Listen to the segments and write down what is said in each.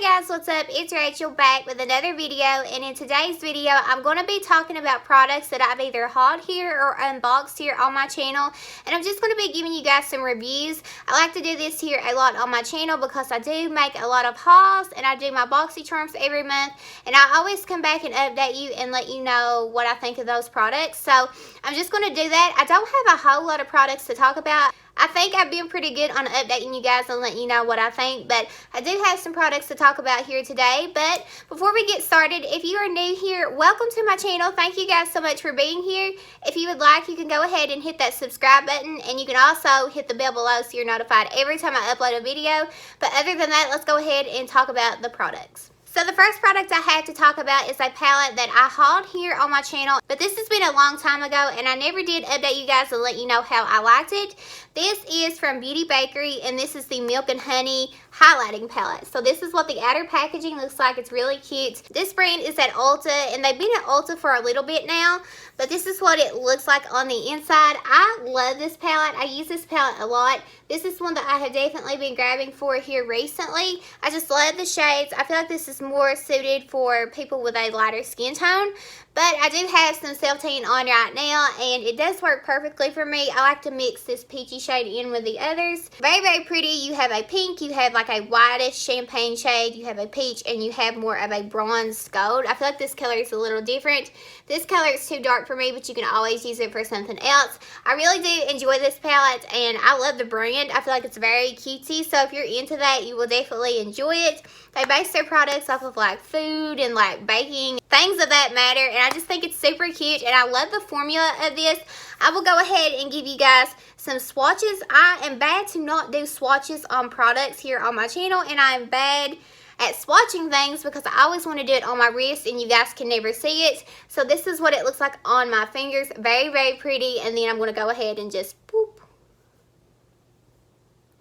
Hey guys, what's up? It's Rachel back with another video, and in today's video I'm going to be talking about products that I've either hauled here or unboxed here on my channel, and I'm just going to be giving you guys some reviews. I like to do this here a lot on my channel because I do make a lot of hauls and I do my BoxyCharms every month, and I always come back and update you and let you know what I think of those products. So I'm just going to do that. I don't have a whole lot of products to talk about. I think I've been pretty good on updating you guys and letting you know what I think, but I do have some products to talk about here today. But before we get started, if you are new here, welcome to my channel. Thank you guys so much for being here. If you would like, you can go ahead and hit that subscribe button, and you can also hit the bell below so you're notified every time I upload a video. But other than that, let's go ahead and talk about the products. So the first product I have to talk about is a palette that I hauled here on my channel, but this has been a long time ago and I never did update you guys and let you know how I liked it. This is from Beauty Bakery, and this is the Milk and Honey highlighting palette. So this is what the outer packaging looks like. It's really cute. This brand is at Ulta, and they've been at Ulta for a little bit now, but this is what it looks like on the inside. I love this palette. I use this palette a lot. This is one that I have definitely been grabbing for here recently. I just love the shades. I feel like this is more suited for people with a lighter skin tone, but I do have some self-tan on right now, and it does work perfectly for me. I like to mix this peachy shade in with the others. Very, very pretty. You have a pink, you have like a whitish champagne shade, you have a peach, and you have more of a bronze gold. I feel like this color is a little different. This color is too dark for me, but you can always use it for something else. I really do enjoy this palette, and I love the brand. I feel like it's very cutesy, so if you're into that, you will definitely enjoy it. They base their products off of like food and like baking, things of that matter, and I just think it's super cute, and I love the formula of this. I will go ahead and give you guys some swatches. I am bad to not do swatches on products here on my channel, and I am bad at swatching things because I always want to do it on my wrist and you guys can never see it. So this is what it looks like on my fingers. Very, very pretty, and then I'm going to go ahead and just boop.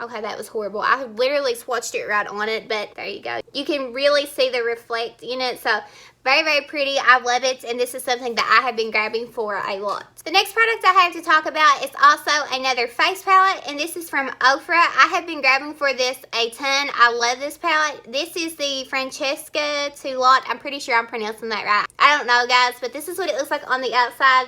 Okay, that was horrible. I literally swatched it right on it, but there you go. You can really see the reflect in it, so very, very pretty. I love it, and this is something that I have been grabbing for a lot. The next product I have to talk about is also another face palette, and this is from Ofra. I have been grabbing for this a ton. I love this palette. This is the Francesca Toulotte. I'm pretty sure I'm pronouncing that right. I don't know, guys, but this is what it looks like on the outside.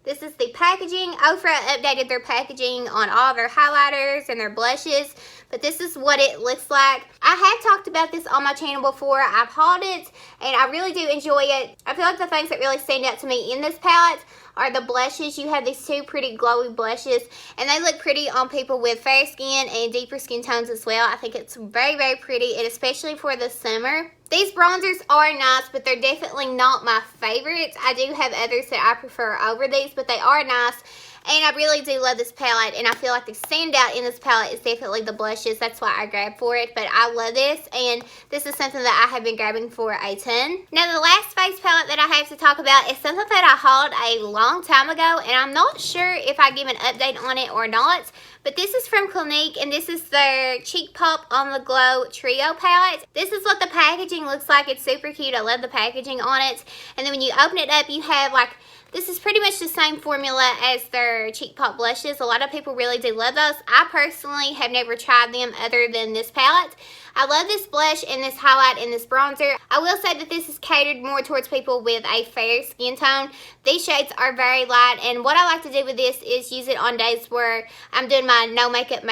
This is the packaging. Ofra updated their packaging on all their highlighters and their blushes, but this is what it looks like. I have talked about this on my channel before. I've hauled it, and I really do enjoy it. I feel like the things that really stand out to me in this palette are the blushes. You have these two pretty glowy blushes, and they look pretty on people with fair skin and deeper skin tones as well. I think it's very, very pretty, and especially for the summer. These bronzers are nice, but they're definitely not my favorites. I do have others that I prefer over these, but they are nice. And I really do love this palette, and I feel like the standout in this palette is definitely the blushes. That's why I grabbed for it, but I love this, and this is something that I have been grabbing for a ton. Now, the last face palette that I have to talk about is something that I hauled a long time ago, and I'm not sure if I give an update on it or not, but this is from Clinique, and this is their Cheek Pop On The Glow Trio palette. This is what the packaging looks like. It's super cute. I love the packaging on it, and then when you open it up, you have like, this is pretty much the same formula as their Cheek Pop blushes. A lot of people really do love those. I personally have never tried them other than this palette. I love this blush and this highlight and this bronzer. I will say that this is catered more towards people with a fair skin tone. These shades are very light, and what I like to do with this is use it on days where I'm doing my no makeup,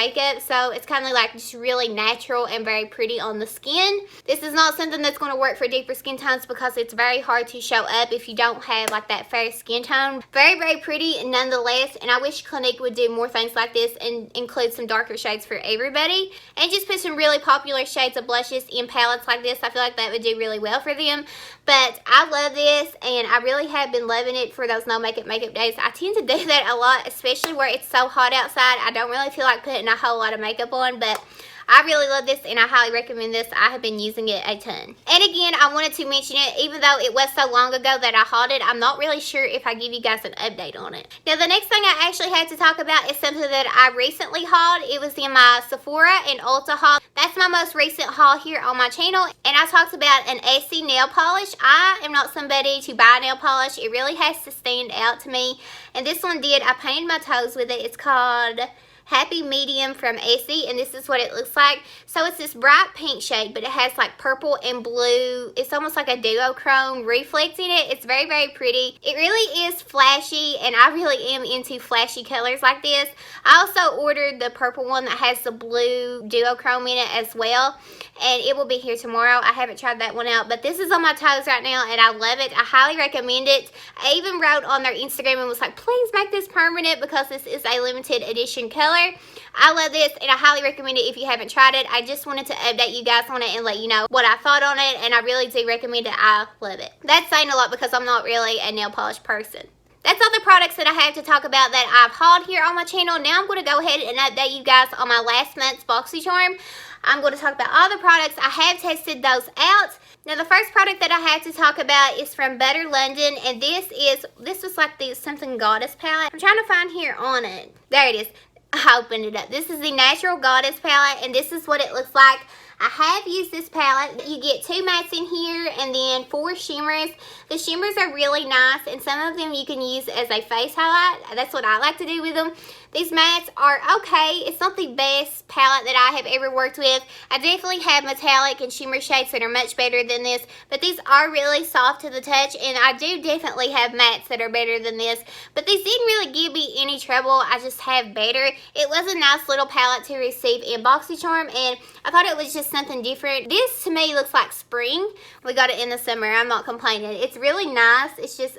so it's kind of like just really natural and very pretty on the skin. This is not something that's going to work for deeper skin tones because it's very hard to show up if you don't have like that fair skin tone. Very, very pretty nonetheless, and I wish Clinique would do more things like this and include some darker shades for everybody, and just put some really popular shades of blushes in palettes like this. I feel like that would do really well for them. But I love this, and I really have been loving it for those no makeup days. I tend to do that a lot, especially where it's so hot outside. I don't really feel like putting a whole lot of makeup on, but I really love this, and I highly recommend this. I have been using it a ton. And again, I wanted to mention it, even though it was so long ago that I hauled it, I'm not really sure if I give you guys an update on it. Now, the next thing I actually had to talk about is something that I recently hauled. It was in my Sephora and Ulta haul. That's my most recent haul here on my channel, and I talked about an Essie nail polish. I am not somebody to buy nail polish. It really has to stand out to me, and this one did. I painted my toes with it. It's called Happy Medium from Essie, and this is what it looks like. So it's this bright pink shade, but it has like purple and blue. It's almost like a duochrome reflex in it. It's very, very pretty. It really is flashy, and I really am into flashy colors like this. I also ordered the purple one that has the blue duochrome in it as well, and it will be here tomorrow. I haven't tried that one out, but this is on my toes right now, and I love it. I highly recommend it. I even wrote on their Instagram and was like, please make this permanent because this is a limited edition color. I love this, and I highly recommend it if you haven't tried it. I just wanted to update you guys on it and let you know what I thought on it, and I really do recommend it. I love it. That's saying a lot because I'm not really a nail polish person. That's all the products that I have to talk about that I've hauled here on my channel. Now I'm going to go ahead and update you guys on my last month's BoxyCharm. I'm going to talk about all the products. I have tested those out. Now the first product that I have to talk about is from Butter London, and this was like the something goddess palette. I'm trying to find here on it. There it is. I opened it up. This is the Natural Goddess palette, and this is what it looks like. I have used this palette. You get 2 mattes in here and then 4 shimmers. The shimmers are really nice, and some of them you can use as a face highlight. That's what I like to do with them. These mattes are okay. It's not the best palette that I have ever worked with. I definitely have metallic and shimmer shades that are much better than this, but these are really soft to the touch, and I do definitely have mattes that are better than this, but these didn't really give me any trouble. I just have better. It was a nice little palette to receive in BoxyCharm, and I thought it was just something different. This to me looks like spring. We got it in the summer. I'm not complaining. It's really nice. It's just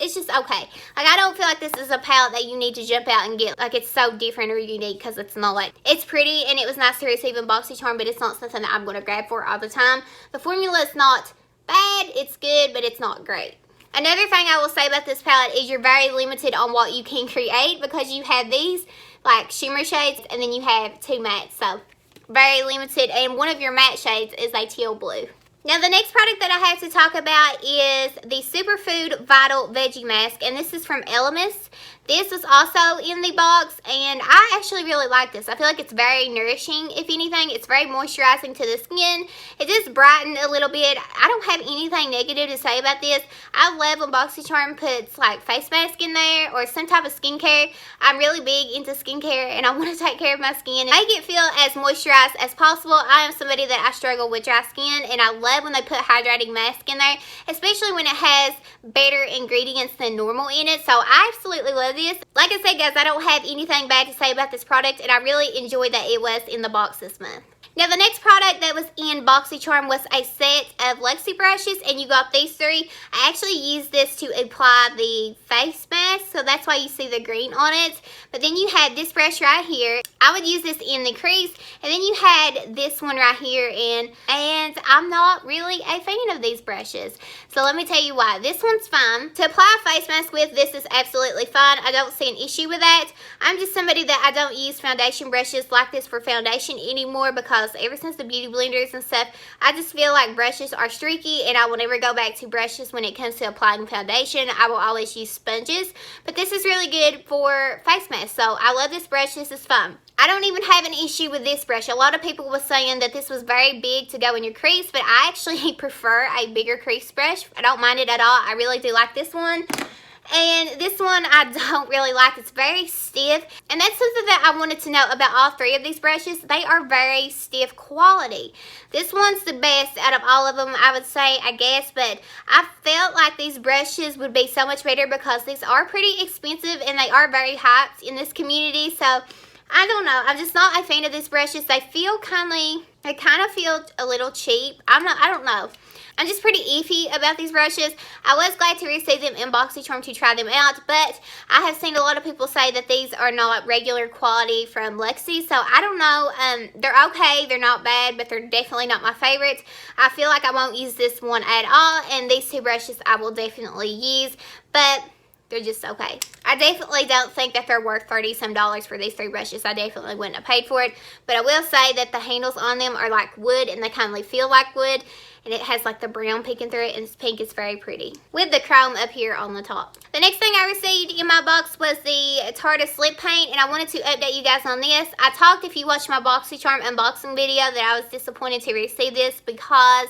okay. Like, I don't feel like this is a palette that you need to jump out and get. Like, it's so different or unique, because it's not. Like, it's pretty and it was nice to receive in BoxyCharm, but it's not something that I'm going to grab for all the time. The formula is not bad. It's good, but it's not great. Another thing I will say about this palette is you're very limited on what you can create, because you have these like shimmer shades and then you have 2 mattes. So very limited, and one of your matte shades is a teal blue. Now the next product that I have to talk about is the Superfood Vital Veggie Mask, and this is from Elemis. This was also in the box, and I actually really like this. I feel like it's very nourishing. If anything, it's very moisturizing to the skin. It just brightened a little bit. I don't have anything negative to say about this. I love when BoxyCharm puts like face mask in there or some type of skincare. I'm really big into skincare, and I want to take care of my skin and make it feel as moisturized as possible. I am somebody that I struggle with dry skin, and I love when they put hydrating mask in there, especially when it has better ingredients than normal in it. So I absolutely love this. Like I said, guys, I don't have anything bad to say about this product, and I really enjoyed that it was in the box this month. Now the next product that was in BoxyCharm was a set of Luxie brushes, and you got these 3. I actually used this to apply the face mask, so that's why you see the green on it. But then you had this brush right here. I would use this in the crease, and then you had this one right here, and I'm not really a fan of these brushes. So let me tell you why. This one's fine. To apply a face mask with, this is absolutely fine. I don't see an issue with that. I'm just somebody that I don't use foundation brushes like this for foundation anymore, because ever since the beauty blenders and stuff, I just feel like brushes are streaky, and I will never go back to brushes when it comes to applying foundation. I will always use sponges, but this is really good for face masks. So I love this brush. This is fun. I don't even have an issue with this brush. A lot of people were saying that this was very big to go in your crease, but I actually prefer a bigger crease brush. I don't mind it at all. I really do like this one. And this one I don't really like. It's very stiff, and that's something that I wanted to know about all 3 of these brushes. They are very stiff quality. This one's the best out of all of them, I would say, I guess, but I felt like these brushes would be so much better because these are pretty expensive and they are very hyped in this community. So I don't know. I'm just not a fan of these brushes. They kind of feel a little cheap. I don't know. I'm just pretty iffy about these brushes. I was glad to receive them in BoxyCharm to try them out, but I have seen a lot of people say that these are not regular quality from Luxie, so I don't know. They're okay, they're not bad, but they're definitely not my favorites. I feel like I won't use this one at all, and these 2 brushes I will definitely use, but they're just okay. I definitely don't think that they're worth $30-some for these 3 brushes. I definitely wouldn't have paid for it. But I will say that the handles on them are like wood, and they kind of feel like wood. And it has like the brown peeking through it, and this pink is very pretty with the chrome up here on the top. The next thing I received in my box was the Tarte's lip paint, and I wanted to update you guys on this. I talked, if you watched my BoxyCharm unboxing video, that I was disappointed to receive this because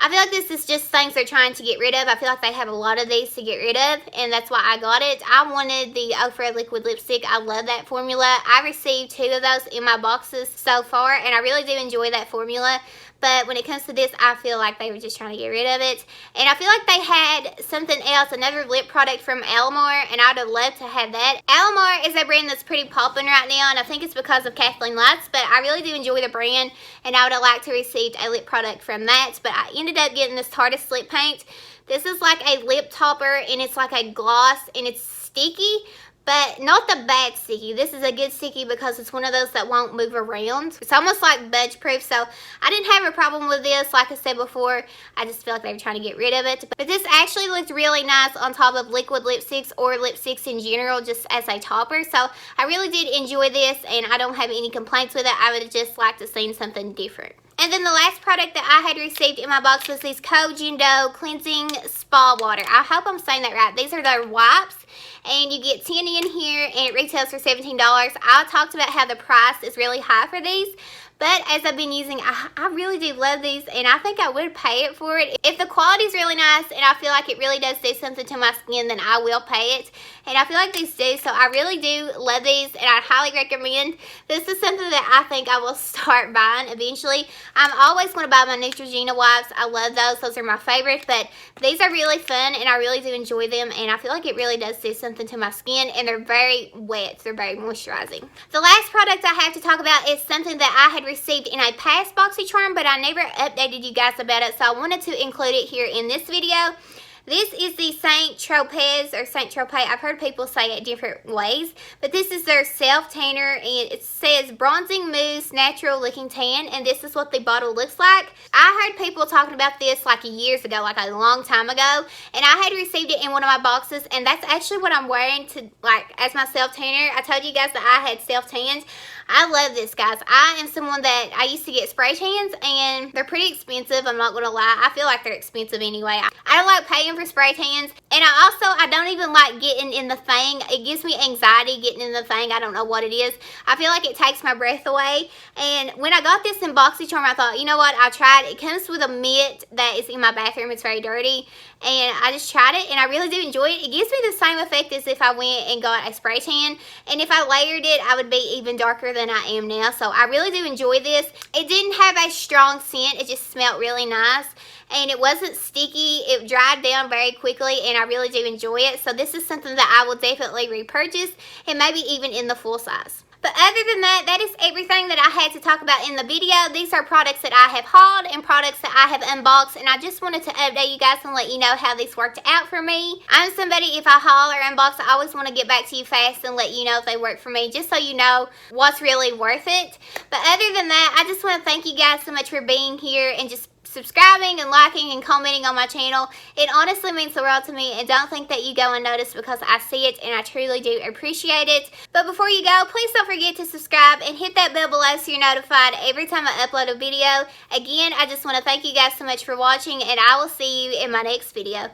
I feel like this is just things they're trying to get rid of. I feel like they have a lot of these to get rid of, and that's why I got it. I wanted the Ofra liquid lipstick. I love that formula. I received 2 of those in my boxes so far, and I really do enjoy that formula. But when it comes to this, I feel like they were just trying to get rid of it. And I feel like they had something else, another lip product from Alamar, and I'd have loved to have that. Alamar is a brand that's pretty popping right now, and I think it's because of Kathleen Lights, but I really do enjoy the brand, and I would have liked to receive a lip product from that. But I ended up getting this Tarte lip paint. This is like a lip topper, and it's like a gloss, and it's sticky, but not the bad sticky. This is a good sticky because it's one of those that won't move around. It's almost like budge proof, so I didn't have a problem with this. Like I said before, I just feel like they were trying to get rid of it. But this actually looked really nice on top of liquid lipsticks or lipsticks in general, just as a topper. So I really did enjoy this, and I don't have any complaints with it. I would have just liked to see something different. And then the last product that I had received in my box was these Kojendo Cleansing Spa Water. I hope I'm saying that right. These are their wipes, and you get 10 in here, and it retails for $17. I talked about how the price is really high for these, but as I've been using, I really do love these, and I think I would pay it for it. If the quality is really nice and I feel like it really does do something to my skin, then I will pay it. And I feel like these do, so I really do love these, and I highly recommend. This is something that I think I will start buying eventually. I'm always going to buy my Neutrogena wipes. I love those. Those are my favorite, but these are really fun, and I really do enjoy them, and I feel like it really does do something to my skin, and they're very wet. They're very moisturizing. The last product I have to talk about is something that I had received in a past BoxyCharm, but I never updated you guys about it, so I wanted to include it here in this video. This is the Saint Tropez or Saint Tropez. I've heard people say it different ways, but this is their self tanner, and it says bronzing mousse natural looking tan, and this is what the bottle looks like. I heard people talking about this like years ago, like a long time ago, and I had received it in one of my boxes, and that's actually what I'm wearing to like as my self tanner. I told you guys that I had self tans. I love this, guys. I am someone that I used to get spray tans, and they're pretty expensive. I'm not going to lie. I feel like they're expensive anyway. I don't like paying for spray tans, and I don't even like getting in the thing. It gives me anxiety getting in the thing. I don't know what it is. I feel like it takes my breath away, and when I got this in BoxyCharm, I thought, you know what? I'll try it. It comes with a mitt that is in my bathroom. It's very dirty, and I just tried it, and I really do enjoy it. It gives me the same effect as if I went and got a spray tan, and if I layered it, I would be even darker than I am now. So I really do enjoy this. It didn't have a strong scent. It just smelled really nice, and it wasn't sticky. It dried down very quickly, and I really do enjoy it. So this is something that I will definitely repurchase, and maybe even in the full size. But other than that, that is everything that I had to talk about in the video. These are products that I have hauled and products that I have unboxed, and I just wanted to update you guys and let you know how this worked out for me. I'm somebody, if I haul or unbox, I always want to get back to you fast and let you know if they work for me, just so you know what's really worth it. But other than that, I just want to thank you guys so much for being here and just subscribing and liking and commenting on my channel. It honestly means the world to me, and don't think that you go unnoticed because I see it, and I truly do appreciate it. But before you go, please don't forget to subscribe and hit that bell below so you're notified every time I upload a video. Again, I just want to thank you guys so much for watching, and I will see you in my next video.